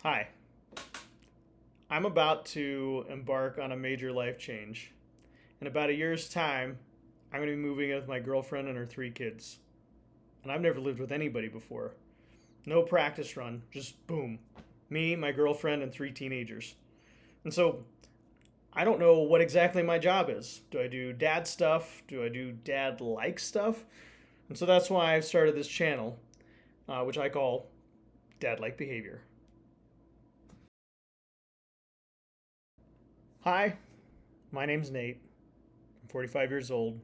Hi, I'm about to embark on a major life change. In about a year's time, I'm going to be moving in with my girlfriend and her three kids. And I've never lived with anybody before. No practice run, just boom. Me, my girlfriend, and three teenagers. And so I don't know what exactly my job is. Do I do dad stuff? Do I do dad like stuff? And so that's why I've started this channel, which I call Dad Like Behavior. Hi, my name's Nate. I'm 45 years old.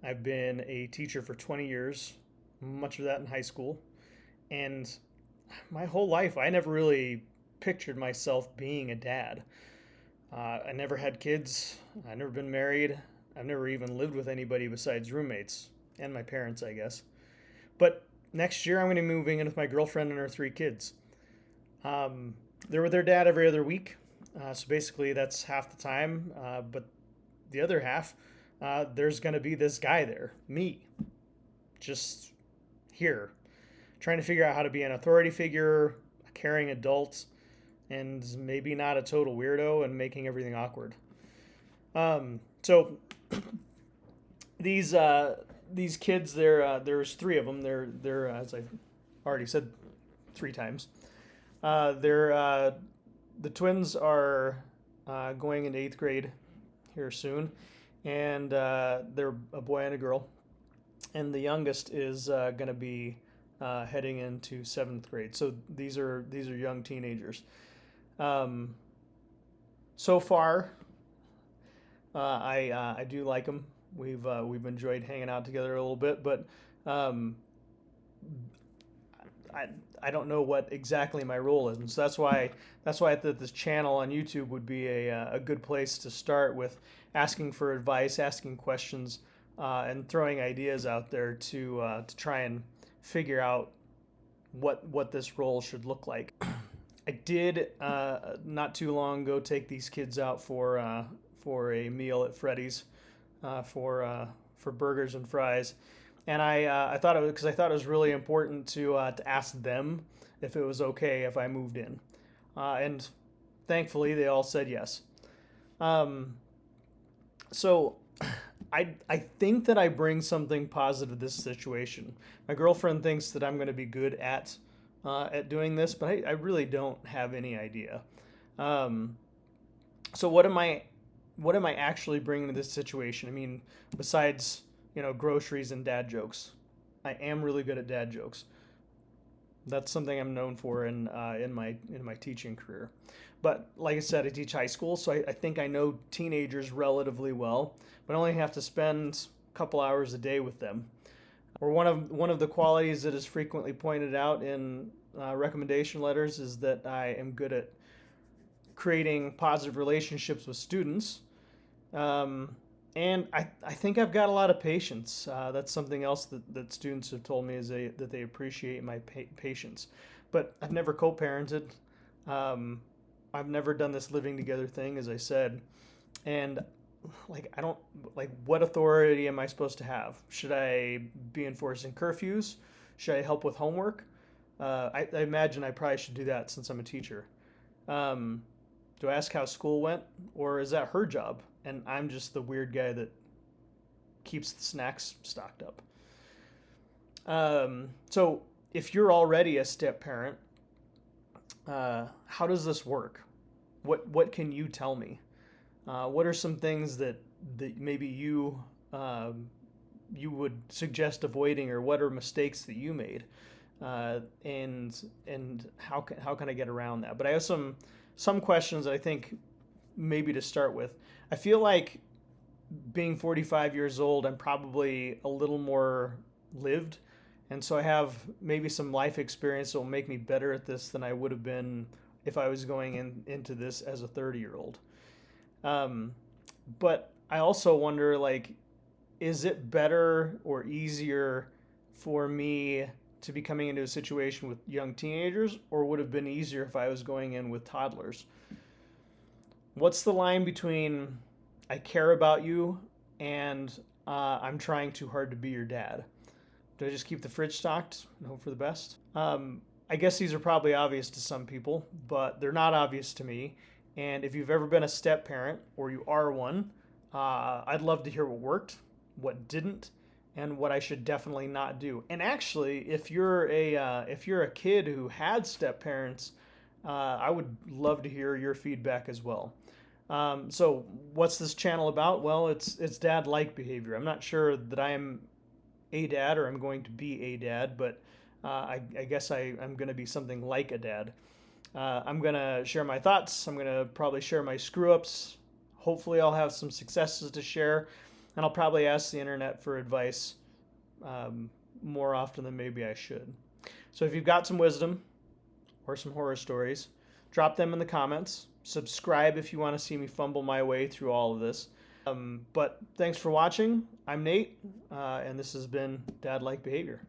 I've been a teacher for 20 years, much of that in high school. And my whole life, I never really pictured myself being a dad. I never had kids. I've never been married. I've never even lived with anybody besides roommates and my parents, I guess. But next year, I'm going to be moving in with my girlfriend and her three kids. They're with their dad every other week. So basically, that's half the time. But the other half, there's going to be this guy there, me, just here, trying to figure out how to be an authority figure, a caring adult, and maybe not a total weirdo and making everything awkward. So these kids, there's three of them. They're as I've already said three times. They're the twins are going into eighth grade here soon, and they're a boy and a girl. And the youngest is going to be heading into seventh grade. So these are young teenagers. Um, so far, I do like them. We've enjoyed hanging out together a little bit, but um, I I don't know what exactly my role is, and so that's why I thought this channel on YouTube would be a good place to start with asking for advice, asking questions, and throwing ideas out there to try and figure out what this role should look like. I did not too long ago take these kids out for a meal at Freddy's for burgers and fries, and I thought it was because I thought it was really important to ask them if it was okay if I moved in, and thankfully they all said yes. Um, so I think that I bring something positive to this situation. My girlfriend thinks that I'm going to be good at doing this, but I really don't have any idea. Um, so what am I actually bringing to this situation? I mean, besides groceries and dad jokes, I am really good at dad jokes. That's something I'm known for in my teaching career. But like I said, I teach high school, so I think I know teenagers relatively well, but I only have to spend a couple hours a day with them. Or one of the qualities that is frequently pointed out in recommendation letters is that I am good at creating positive relationships with students. Um, and I think I've got a lot of patience. That's something else that students have told me is that they appreciate my patience. But I've never co-parented. Um, I've never done this living together thing, as I said. And I don't like what authority am I supposed to have? Should I be enforcing curfews? Should I help with homework? I imagine I probably should do that since I'm a teacher. Um, do I ask how school went, or is that her job? And I'm just the weird guy that keeps the snacks stocked up. So if you're already a step parent, how does this work? What can you tell me? What are some things that maybe you would suggest avoiding, or what are mistakes that you made, and how can I get around that? But I have some questions that I think maybe to start with. I feel like being 45 years old, I'm probably a little more lived, and so I have maybe some life experience that will make me better at this than I would have been if I was going into this as a 30-year-old. Um, but I also wonder, like, is it better or easier for me to be coming into a situation with young teenagers, or would have been easier if I was going in with toddlers? What's the line between I care about you and I'm trying too hard to be your dad? Do I just keep the fridge stocked and hope for the best? I guess these are probably obvious to some people, but they're not obvious to me. And if you've ever been a step parent or you are one, I'd love to hear what worked, what didn't, and what I should definitely not do. And actually, if you're a kid who had step parents, I would love to hear your feedback as well. So what's this channel about? Well, it's dad-like behavior. I'm not sure that I'm a dad or I'm going to be a dad, but I guess I'm going to be something like a dad. I'm going to share my thoughts. I'm going to probably share my screw-ups. Hopefully I'll have some successes to share, and I'll probably ask the internet for advice more often than maybe I should. So if you've got some wisdom or some horror stories, drop them in the comments. Subscribe if you want to see me fumble my way through all of this. But thanks for watching. I'm Nate, and this has been Dad-Like Behavior.